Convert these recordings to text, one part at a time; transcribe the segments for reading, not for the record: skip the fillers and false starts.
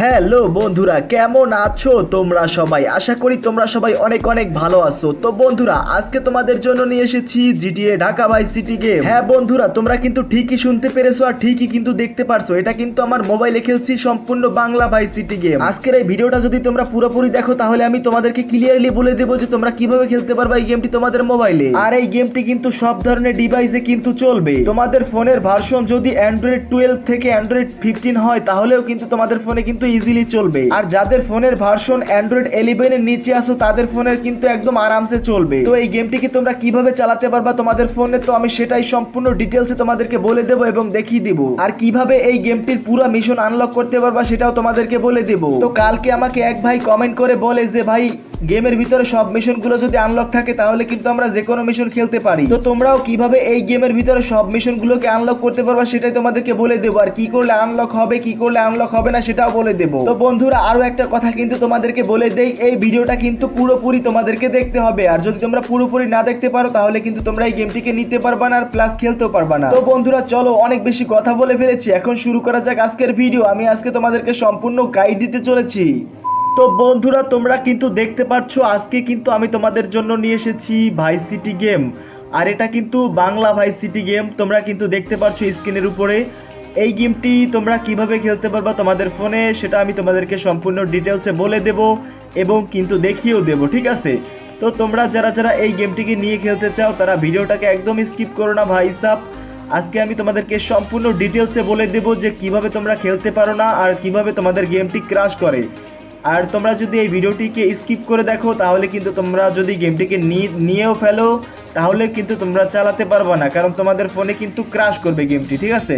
Hello বন্ধুরা, কেমন আছো তোমরা সবাই? আশা করি তোমরা সবাই অনেক অনেক ভালো আছো। তো বন্ধুরা, আজকে তোমাদের জন্য নিয়ে এসেছি জিটিএ ঢাকা ভাই সিটি গেম। হ্যাঁ বন্ধুরা, তোমরা কিন্তু ঠিকই শুনতে পেরেছো আর ঠিকই কিন্তু দেখতে পারছো। এটা কিন্তু আমার মোবাইলে খেলছি সম্পূর্ণ বাংলা ভাই সিটি গেম। আজকের এই ভিডিওটা যদি তোমরা পুরোপুরি দেখো তাহলে আমি তোমাদেরকে ক্লিয়ারলি বলে দেবো যে তোমরা কিভাবে খেলতে পারবে এই গেমটি তোমাদের মোবাইলে। আর এই গেমটি কিন্তু সব ধরনের ডিভাইসে কিন্তু চলবে। তোমাদের ফোনের ভার্সন যদি অ্যান্ড্রয়েড 12 থেকে অ্যান্ড্রয়েড 15 হয় তাহলেও কিন্তু তোমাদের ফোনে কিন্তু ইজিলি চলবে। আর যাদের ফোনের ভার্সন অ্যান্ড্রয়েড 11 এর নিচে আসো তাদের ফোনের কিন্তু একদম আরামসে চলবে। তো এই গেমটিকে তোমরা কিভাবে চালাতে পারবা তোমাদের ফোনে, তো আমি সেটাই সম্পূর্ণ ডিটেলসে তোমাদেরকে বলে দেবো এবং দেখিয়ে দিব। আর কিভাবে এই গেমটির পুরো মিশন আনলক করতে পারবা সেটাও তোমাদেরকে বলে দেব। তো কালকে আমাকে এক ভাই কমেন্ট করে বলে যে ভাই, গেমের ভিতরে সব মিশনগুলো যদি আনলক থাকে তাহলে কিন্তু আমরা যে কোনো মিশন খেলতে পারি। তো তোমরাও কিভাবে এই গেমের ভিতরে সব মিশনগুলোকে আনলক করতে পারবা সেটাই তোমাদেরকে বলে দেবো। আর কি করলে আনলক হবে, কি করলে আনলক হবে না সেটাও বলে দেবো। তো বন্ধুরা, আরো একটা কথা কিন্তু তোমাদেরকে বলে দেই, এই ভিডিওটা কিন্তু পুরোপুরি তোমাদেরকে দেখতে হবে। আর যদি তোমরা পুরোপুরি না দেখতে পারো তাহলে কিন্তু তোমরা এই গেমটিকে নিতে পারবা না আর প্লাস খেলতেও পারবা না। তো বন্ধুরা চলো, অনেক বেশি কথা বলে ফেলেছি, এখন শুরু করা যাক আজকের ভিডিও। আমি আজকে তোমাদেরকে সম্পূর্ণ গাইড দিতে চলেছি। তো বন্ধুরা, তোমরা কিন্তু দেখতে পাচ্ছ আজকে কিন্তু আমি তোমাদের জন্য নিয়ে এসেছি ভাই সিটি গেম। আর এটা কিন্তু বাংলা ভাই সিটি গেম। তোমরা কিন্তু দেখতে পাচ্ছ স্ক্রিনের উপরে। এই গেমটি তোমরা কিভাবে খেলতে পারবা তোমাদের ফোনে সেটা আমি তোমাদেরকে সম্পূর্ণ ডিটেলসে বলে দেব এবং কিন্তু দেখিয়েও দেব, ঠিক আছে? তো তোমরা যারা যারা এই গেমটিকে নিয়ে খেলতে চাও তারা ভিডিওটাকে একদম স্কিপ করো না ভাই সাব। আজকে আমি তোমাদেরকে সম্পূর্ণ ডিটেলসে বলে দেব যে কিভাবে তোমরা খেলতে পারো না আর কিভাবে তোমাদের গেমটি ক্র্যাশ করে। আর তোমরা যদি এই ভিডিওটিকে স্কিপ করে দেখো তাহলে কিন্তু তোমরা যদি গেমটিকে নিয়েও ফেলো তাহলে কিন্তু তোমরা চালাতে পারবে না, কারণ তোমাদের ফোনে কিন্তু ক্র্যাশ করবে গেমটি, ঠিক আছে?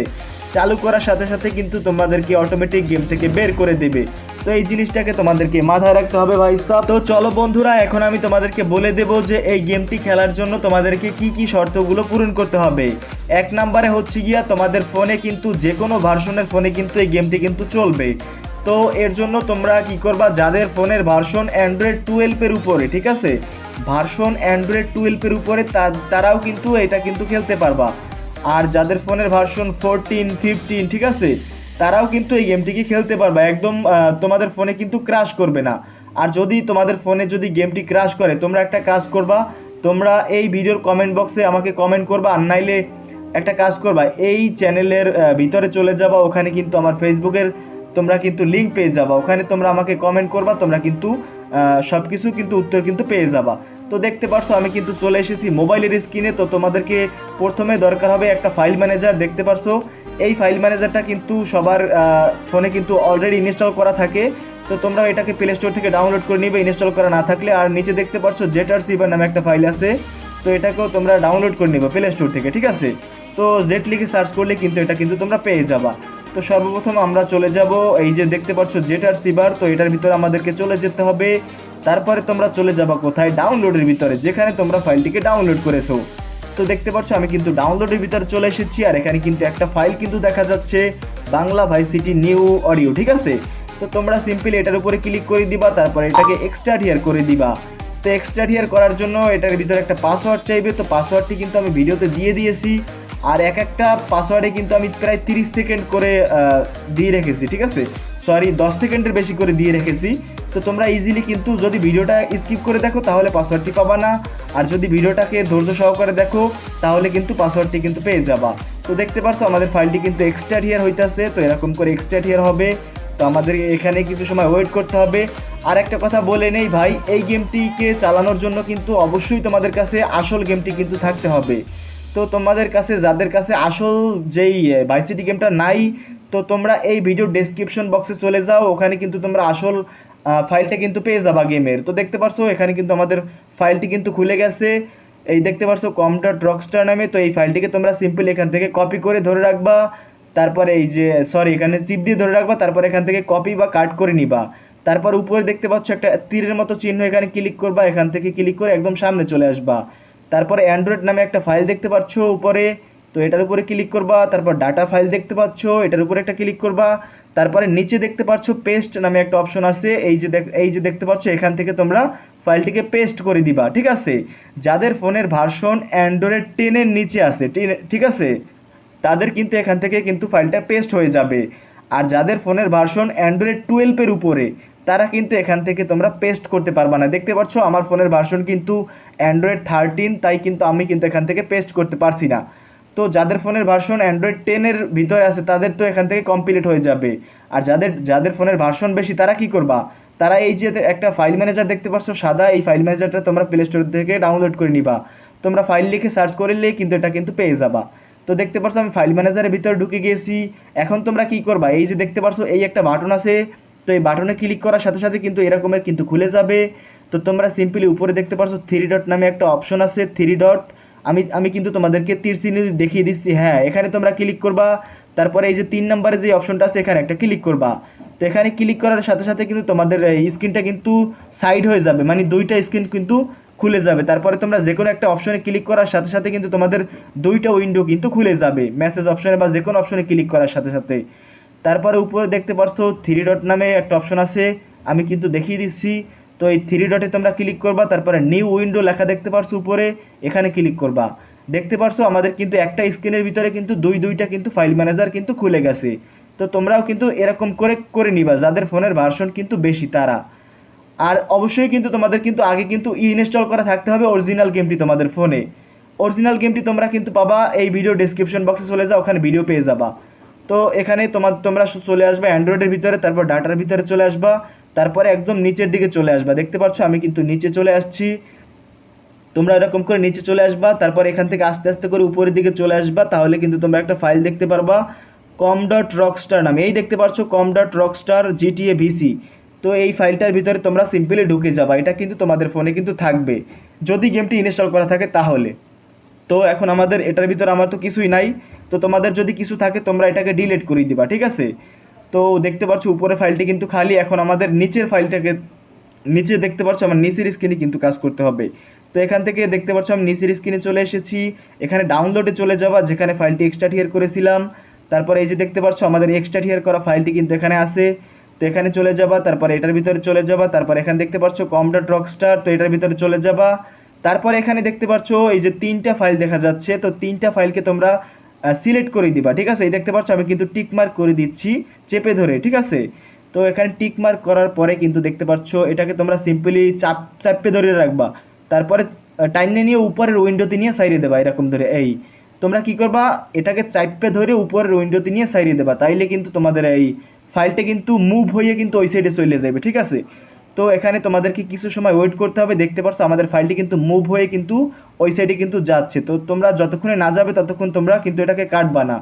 চালু করার সাথে সাথে কিন্তু তোমাদেরকে অটোমেটিক গেম থেকে বের করে দেবে। তো এই জিনিসটাকে তোমাদেরকে মাথায় রাখতে হবে ভাই সাব। তো চলো বন্ধুরা, এখন আমি তোমাদেরকে বলে দেব যে এই গেমটি খেলার জন্য তোমাদেরকে কি কি শর্তগুলো পূরণ করতে হবে। এক নম্বরে হচ্ছে গিয়া তোমাদের ফোনে কিন্তু যে কোনো ভার্সনের ফোনে কিন্তু এই গেমটি কিন্তু চলবে। তো এর জন্য তোমরা কি করবা, যাদের ফোনের ভার্সন অ্যান্ড্রয়েড 12 এর উপরে, ঠিক আছে, ভার্সন অ্যান্ড্রয়েড 12 এর উপরে তারাও কিন্তু এটা কিন্তু খেলতে পারবা। আর যাদের ফোনের ভার্সন 14, 15, ঠিক আছে, তারাও কিন্তু এই গেমটিকে খেলতে পারবা। একদম তোমাদের ফোনে কিন্তু ক্র্যাশ করবে না। আর যদি তোমাদের ফোনে যদি গেমটি ক্র্যাশ করে তোমরা একটা কাজ করবা, তোমরা এই ভিডিওর কমেন্ট বক্সে আমাকে কমেন্ট করবা, আর নাইলে একটা কাজ করবা, এই চ্যানেলের ভিতরে চলে যাবা, ওখানে কিন্তু আমার ফেসবুকের তোমরা কিন্তু লিঙ্ক পেয়ে যাবা, ওখানে তোমরা আমাকে কমেন্ট করবা, তোমরা কিন্তু সব কিছু কিন্তু উত্তর কিন্তু পেয়ে যাবা। তো দেখতে পাচ্ছ আমি কিন্তু চলে এসেছি মোবাইলের স্ক্রিনে। তো তোমাদেরকে প্রথমে দরকার হবে একটা ফাইল ম্যানেজার। দেখতে পাচ্ছ এই ফাইল ম্যানেজারটা কিন্তু সবার ফোনে কিন্তু অলরেডি ইনস্টল করা থাকে। তো তোমরা এটাকে প্লে স্টোর থেকে ডাউনলোড করে নিবে ইনস্টল করা না থাকলে। আর নিচে দেখতে পাচ্ছ জেটারসিবার নামে একটা ফাইল আছে, তো এটাকেও তোমরা ডাউনলোড করে নিবে প্লে স্টোর থেকে, ঠিক আছে? তো জেট লিখে সার্চ করলে কিন্তু এটা কিন্তু তোমরা পেয়ে যাবা। তো সর্বপ্রথম আমরা চলে যাব, এই যে দেখতে পাচ্ছ জেটারসিবার, তো এটার ভিতরে আমাদেরকে চলে যেতে হবে। তারপরে তোমরা চলে যাবা কোথায়, ডাউনলোডের ভিতরে, যেখানে তোমরা ফাইলটিকে ডাউনলোড করেছো। তো দেখতে পাচ্ছ আমি কিন্তু ডাউনলোডের ভিতরে চলে এসেছি। আর এখানে কিন্তু একটা ফাইল কিন্তু দেখা যাচ্ছে, বাংলা ভাই সিটি নিউ অডিও, ঠিক আছে? তো তোমরা সিম্পলি এটার উপরে ক্লিক করে দিবা, তারপরে এটাকে এক্সট্রাক্ট হিয়ার করে দিবা। তো এক্সট্রাক্ট হিয়ার করার জন্য এটার ভিতরে একটা পাসওয়ার্ড চাইবে। তো পাসওয়ার্ডটি কিন্তু আমি ভিডিওতে দিয়ে দিয়েছি। আর একটা পাসওয়ার্ডে কিন্তু আমি প্রায় 30 সেকেন্ড করে দিয়ে রেখেছি, ঠিক আছে? সরি, 10 সেকেন্ডের বেশি করে দিয়ে রেখেছি। তো তোমরা ইজিলি কিন্তু যদি ভিডিওটা স্কিপ করে দেখো তাহলে পাসওয়ার্ডটি পাবা না, আর যদি ভিডিওটাকে ধৈর্য সহকারে দেখো তাহলে কিন্তু পাসওয়ার্ডটি কিন্তু পেয়ে যাবা। তো দেখতে পাচ্ছ আমাদের ফাইলটি কিন্তু এক্সট্রাক্ট হিয়ার হইতেছে। তো এরকম করে এক্সট্রাক্ট হিয়ার হবে। তো আমাদের এখানে কিছু সময় ওয়েট করতে হবে। আর একটা কথা বলে নেই ভাই, এই গেমটিকে চালানোর জন্য কিন্তু অবশ্যই তোমাদের কাছে আসল গেমটি কিন্তু থাকতে হবে। তো তোমাদের কাছে যাদের কাছে আসল যেই ভাই সিটি গেমটা নাই, তো তোমরা এই ভিডিও ডেসক্রিপশন বক্সে চলে যাও, ওখানে কিন্তু তোমরা আসল ফাইলটা কিন্তু পেয়ে যাবা গেমের। তো দেখতে পাচ্ছ এখানে কিন্তু আমাদের ফাইলটি কিন্তু খুলে গেছে। এই দেখতে পাচ্ছ কমডট রকস্টার নামে। তো এই ফাইলটিকে তোমরা সিম্পল এখান থেকে কপি করে ধরে রাখবা, তারপরে এই যে এখানে চিপ দিয়ে ধরে রাখবা, তারপর এখান থেকে কপি বা কাট করে নিবা। তারপর উপরে দেখতে পাচ্ছ একটা তীরের মতো চিহ্ন, এখানে ক্লিক করবা, এখান থেকে ক্লিক করে একদম সামনে চলে আসবা। তারপরে অ্যান্ড্রয়েড নামে একটা ফাইল দেখতে পাচ্ছ উপরে, তো এটার উপরে ক্লিক করবা। তারপর ডাটা ফাইল দেখতে পাচ্ছ, এটার উপরে একটা ক্লিক করবা। তারপরে নিচে দেখতে পাচ্ছ পেস্ট নামে একটা অপশন আছে, এই যে দেখতে পাচ্ছ, এখান থেকে তোমরা ফাইলটিকে পেস্ট করে দিবা, ঠিক আছে? যাদের ফোনের ভার্সন অ্যান্ড্রয়েড 10 এর নিচে আছে, ঠিক আছে, তাদের কিন্তু এখান থেকে কিন্তু ফাইলটা পেস্ট হয়ে যাবে। আর যাদের ফোনের ভার্সন অ্যান্ড্রয়েড 12-এর উপরে তারা কিন্তু এখান থেকে তোমরা পেস্ট করতে পারবা না। দেখতে পাচ্ছ আমার ফোনের ভার্সন কিন্তু অ্যান্ড্রয়েড 13, তাই কিন্তু আমি কিন্তু এখান থেকে পেস্ট করতে পারছি না। তো যাদের ফোনের ভার্সন অ্যান্ড্রয়েড 10-এর ভিতরে আছে তাদের তো এখান থেকে কমপ্লিট হয়ে যাবে। আর যাদের যাদের ফোনের ভার্সন বেশি তারা কি করবা, তারা এই যে একটা ফাইল ম্যানেজার দেখতে পাচ্ছ সাদা, এই ফাইল ম্যানেজারটা তোমরা প্লে স্টোর থেকে ডাউনলোড করে নিবা। তোমরা ফাইল লিখে সার্চ করলে কিন্তু এটা কিন্তু পেয়ে যাবা। তো দেখতে পাচ্ছ আমি ফাইল ম্যানেজারের ভিতরে ঢুকে গিয়েছি। এখন তোমরা কি করবা, এই যে দেখতে পাচ্ছ এই একটা বাটন আছে, তো এই বাটনে ক্লিক করার সাথে সাথে কিন্তু এরকমের কিন্তু খুলে যাবে। তো তোমরা সিম্পলি উপরে দেখতে পাচ্ছ 3 ডট নামে একটা অপশন আছে, 3 ডট। আমি কিন্তু তোমাদেরকে তীর চিহ্ন দেখিয়ে দিচ্ছি, হ্যাঁ এখানে তোমরা ক্লিক করবা। তারপরে এই যে 3 নম্বরে যে অপশনটা আছে এখানে একটা ক্লিক করবা। তো এখানে ক্লিক করার সাথে সাথে কিন্তু তোমাদের স্ক্রিনটা কিন্তু সাইড হয়ে যাবে, মানে দুইটা স্ক্রিন কিন্তু খুলে যাবে। তারপরে তোমরা যে কোনো একটা অপশনে ক্লিক করার সাথে সাথে কিন্তু তোমাদের দুইটা উইন্ডো কিন্তু খুলে যাবে, মেসেজ অপশনে বা যে কোনো অপশনে ক্লিক করার সাথে সাথে। তারপরে উপরে দেখতে পাচ্ছ 3 ডট নামে একটা অপশন আছে, আমি কিন্তু দেখিয়ে দিচ্ছি। তো এই 3 ডটে তোমরা ক্লিক করবা, তারপরে নিউ উইন্ডো লেখা দেখতে পাচ্ছ উপরে, এখানে ক্লিক করবা। দেখতে পাচ্ছ আমাদের কিন্তু একটা স্ক্রিনের ভিতরে কিন্তু দুইটা কিন্তু ফাইল ম্যানেজার কিন্তু খুলে গেছে। তো তোমরাও কিন্তু এরকম করে নিবা যাদের ফোনের ভার্সন কিন্তু বেশি তারা। আর অবশ্যই কিন্তু তোমাদের কিন্তু আগে কিন্তু ইনস্টল করা থাকতে হবে অরিজিনাল গেমটি তোমাদের ফোনে। অরিজিনাল গেমটি তোমরা কিন্তু পাবা এই ভিডিও ডেসক্রিপশন বক্সে চলে যাও, ওখানে ভিডিও পেয়ে যাবা। তো এখানে তোমরা চলে আসবে অ্যান্ড্রয়েডের ভিতরে, তারপর ডাটার ভিতরে চলে আসবা, তারপরে একদম নিচের দিকে চলে আসবা। দেখতে পাচ্ছ আমি কিন্তু নিচে চলে আসছি। তোমরা এরকম করে নিচে চলে আসবা, তারপর এখান থেকে আস্তে আস্তে করে উপরের দিকে চলে আসবা, তাহলে কিন্তু তোমরা একটা ফাইল দেখতে পারবা com.rockstar নামে। এই দেখতে পাচ্ছ com.rockstar GTA VC। তো এই ফাইলটার ভিতরে তোমরা সিম্পলি ঢুকে যাবা, এটা কিন্তু তোমাদের ফোনে কিন্তু থাকবে যদি গেমটি ইনস্টল করা থাকে তাহলে। তো এখন আমাদের এটার ভিতরে আমার তো কিছুই নাই, তো তোমাদের যদি কিছু থাকে তোমরা এটাকে ডিলিট করে দিবা, ঠিক আছে। তো দেখতে পাচ্ছ উপরে ফাইলটি কিন্তু খালি, এখন আমাদের নিচের ফাইলটাকে নিচে দেখতে পাচ্ছ আমার নিচের স্ক্রিনে কিন্তু কাজ করতে হবে। তো এখান থেকে দেখতে পাচ্ছ আমি নিচের স্ক্রিনে চলে এসেছি, এখানে ডাউনলোডে চলে যাবা যেখানে ফাইলটি এক্সট্রাক্ট করেছিলাম। তারপরে এই যে দেখতে পাচ্ছ আমাদের এক্সট্রাক্ট করা ফাইলটি কিন্তু এখানে আছে, তো এখানে চলে যাবা, তারপরে এটার ভিতরে চলে যাবা, তারপর এখানে দেখতে পাচ্ছ com.rockstar, তো এটার ভিতরে চলে যাবা। তারপরে এখানে দেখতে পাচ্ছ এই যে 3টা ফাইল দেখা যাচ্ছে, তো 3টা ফাইলকে তোমরা সিলেক্ট করে দিবা, ঠিক আছে। এই দেখতে পাচ্ছ আমি কিন্তু টিক মার্ক করে দিচ্ছি চেপে ধরে, ঠিক আছে। তো এখানে টিক মার্ক করার পরে কিন্তু দেখতে পাচ্ছ এটাকে তোমরা সিম্পলি চাপে ধরে রাখবা, তারপরে টাইনে নিয়ে উপরের উইন্ডোতে নিয়ে সাইরে দেবা এরকম ধরে। এই তোমরা কি করবা, এটাকে চাপে ধরে উপরের উইন্ডোতে নিয়ে সাইরে দেবা, তাইলে কিন্তু তোমাদের এই ফাইলটা কিন্তু মুভ হয়ে কিন্তু ওই সাইডে চলে যাবে, ঠিক আছে। তো এখানে তোমাদেরকে কিছু সময় ওয়েট করতে হবে। দেখতে পাচ্ছ আমাদের ফাইলটি কিন্তু মুভ হয়ে কিন্তু ওই সাইডে কিন্তু যাচ্ছে। তো তোমরা যতক্ষণে না যাবে ততক্ষণ তোমরা কিন্তু এটাকে কাটবা না।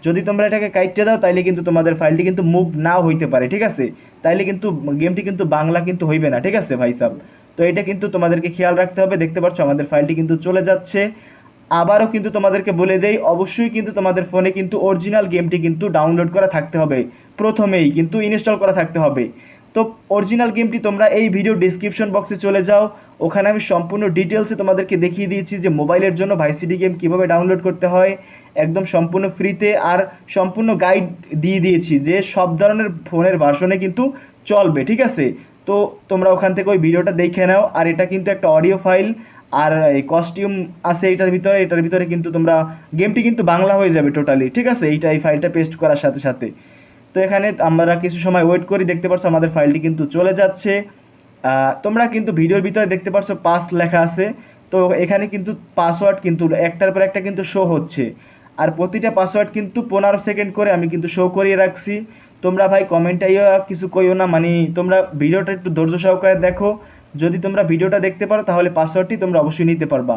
যদি তোমরা এটাকে কাটতে দাও তাইলে কিন্তু তোমাদের ফাইলটি কিন্তু মুভ নাও হইতে পারে, ঠিক আছে। তাইলে কিন্তু গেমটি কিন্তু বাংলা কিন্তু হইবে না, ঠিক আছে ভাই সাহেব। তো এটা কিন্তু তোমাদেরকে খেয়াল রাখতে হবে। দেখতে পাচ্ছ আমাদের ফাইলটি কিন্তু চলে যাচ্ছে। আবারও কিন্তু তোমাদেরকে বলে দেই, অবশ্যই কিন্তু তোমাদের ফোনে কিন্তু অরিজিনাল গেমটি কিন্তু ডাউনলোড করা থাকতে হবে, প্রথমেই কিন্তু ইনস্টল করা থাকতে হবে। তো অরিজিনাল গেমটি তোমরা এই ভিডিও ডিসক্রিপশন বক্সে চলে যাও, ওখানে আমি সম্পূর্ণ ডিটেলসে তোমাদেরকে দেখিয়ে দিয়েছি যে মোবাইলের জন্য ভাইস সিটি গেম কীভাবে ডাউনলোড করতে হয়, একদম সম্পূর্ণ ফ্রিতে। আর সম্পূর্ণ গাইড দিয়ে দিয়েছি যে সব ধরনের ফোনের ভার্সনে কিন্তু চলবে, ঠিক আছে। তো তোমরা ওখান থেকে ওই ভিডিওটা দেখে নাও। আর এটা কিন্তু একটা অডিও ফাইল, আর এই কস্টিউম আছে এটার ভিতরে কিন্তু তোমরা গেমটি কিন্তু বাংলা হয়ে যাবে টোটালি, ঠিক আছে। এই ফাইলটা পেস্ট করার সাথে সাথে। তো এখানে আমরা কিছু সময় ওয়েট করি, দেখতে পাচ্ছ আমাদের ফাইলটি কিন্তু চলে যাচ্ছে। তোমরা কিন্তু ভিডিওর ভিতরে দেখতে পাচ্ছ পাস লেখা আছে, তো এখানে কিন্তু পাসওয়ার্ড কিন্তু একটার পর একটা কিন্তু শো হচ্ছে। আর প্রতিটা পাসওয়ার্ড কিন্তু 15 সেকেন্ড করে আমি কিন্তু শো করিয়ে রাখছি। তোমরা ভাই কমেন্টাইও কিছু কইও না, মানে তোমরা ভিডিওটা একটু ধৈর্য সহকারে দেখো। যদি তোমরা ভিডিওটা দেখতে পারো তাহলে পাসওয়ার্ডটি তোমরা অবশ্যই নিতে পারবা।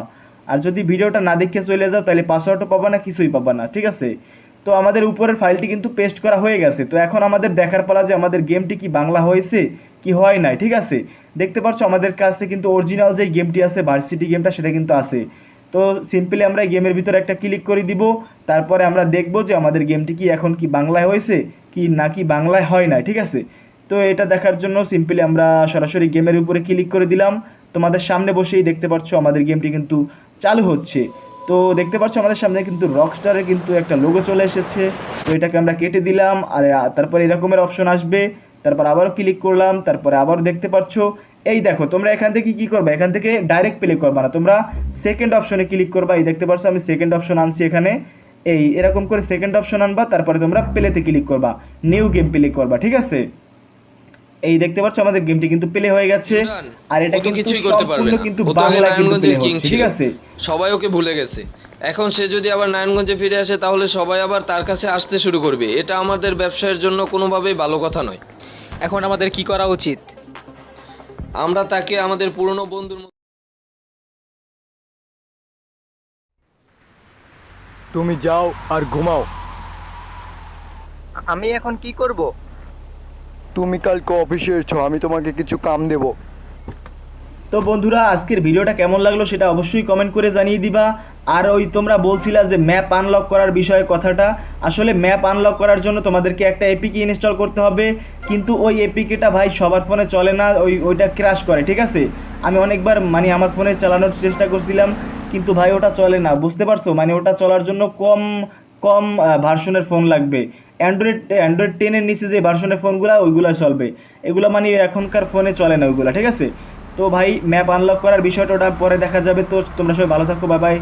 আর যদি ভিডিওটা না দেখে চলে যাও তাহলে পাসওয়ার্ডও পাবা না, কিছুই পাবা না, ঠিক আছে। তো আমাদের উপরের ফাইলটি কিন্তু পেস্ট করা হয়ে গেছে। তো এখন আমাদের দেখার পালা যে আমাদের গেমটি কি বাংলা হয়েছে কি হয় নাই, ঠিক আছে। দেখতে পাচ্ছ আমাদের কাছে কিন্তু অরিজিনাল যে গেমটি আছে ভার্সিটি গেমটা সেটা কিন্তু আছে। তো সিম্পলি আমরা এই গেমের ভিতরে একটা ক্লিক করে দিব, তারপরে আমরা দেখব যে আমাদের গেমটি কি এখন কি বাংলায় হয়েছে কি নাকি বাংলায় হয় না, ঠিক আছে। তো এটা দেখার জন্য সিম্পলি আমরা সরাসরি গেমের উপরে ক্লিক করে দিলাম। তোমাদের সামনে বসেই দেখতে পাচ্ছ আমাদের গেমটি কিন্তু চালু হচ্ছে। তো দেখতে পাচ্ছ আমাদের সামনে কিন্তু রকস্টারের কিন্তু একটা লোগো চলে এসেছে। তো এটাকে আমরা কেটে দিলাম, আর তারপর এরকমের অপশন আসবে, তারপর আবারও ক্লিক করলাম, তারপরে আবারও দেখতে পাচ্ছ এই দেখো। তোমরা এখান থেকে কী করবে, এখান থেকে ডাইরেক্ট প্লে করবা না, তোমরা সেকেন্ড অপশনে ক্লিক করবা। এই দেখতে পাচ্ছ আমি সেকেন্ড অপশন আনছি এখানে। এই এরকম করে সেকেন্ড অপশন আনবা, তারপরে তোমরা প্লেতে ক্লিক করবা, নিউ গেম প্লে করবা, ঠিক আছে। এই দেখতে পাচ্ছ আমাদের গেমটি কিন্তু প্লে হয়ে গেছে, আর এটা ও তো কিন্তু কিছুই করতে পারবে সম্পূর্ণ না, কিন্তু ও তো আগে বাংলা কিন্তু প্লে নারায়ণগঞ্জের কিং হচ্ছে, ছিল, ঠিক আছে। সবাই ওকে ভুলে গেছে। এখন সে যদি আবার নারায়ণগঞ্জে ফিরে আসে তাহলে সবাই আবার তার কাছে আসতে শুরু করবে, এটা আমাদের ব্যবসায়ের জন্য কোনোভাবেই ভালো কথা নয়। এখন আমাদের কি করা উচিত? আমরা তাকে আমাদের পুরনো বন্ধুর মতো তুমি যাও আর ঘুমাও। আমি এখন কি করব? তুমি কালকে অফিসে এসো, আমি তোমাকে কিছু কাম দেব। তো বন্ধুরা আজকের ভিডিওটা কেমন লাগলো সেটা অবশ্যই কমেন্ট করে জানিয়ে দিবা। আর ওই তোমরা বলছিলা যে ম্যাপ আনলক করার বিষয়ে কথাটা, আসলে ম্যাপ আনলক করার জন্য তোমাদেরকে একটা এপিকে ইনস্টল করতে হবে, কিন্তু ওই এপিকেটা ভাই সবার ফোনে চলে না, ওইটা ক্র্যাশ করে, ঠিক আছে। আমি অনেকবার মানে আমার ফোনে চালানোর চেষ্টা করছিলাম, কিন্তু ভাই ওটা চলে না, বুঝতে পারছো, মানে ওটা চলার জন্য কম কম ভার্সনের ফোন লাগবে। অ্যান্ড্রয়েড 10-এর নিচে যে ভার্সনের ফোনগুলো ওইগুলো চলবে, এগুলো মানে এখনকার ফোনে চলে না ওইগুলো, ঠিক আছে। তো ভাই ম্যাপ আনলক করার বিষয়টা ওটা পরে দেখা যাবে। তো তোমরা সবাই ভালো থাকো, বাই বাই।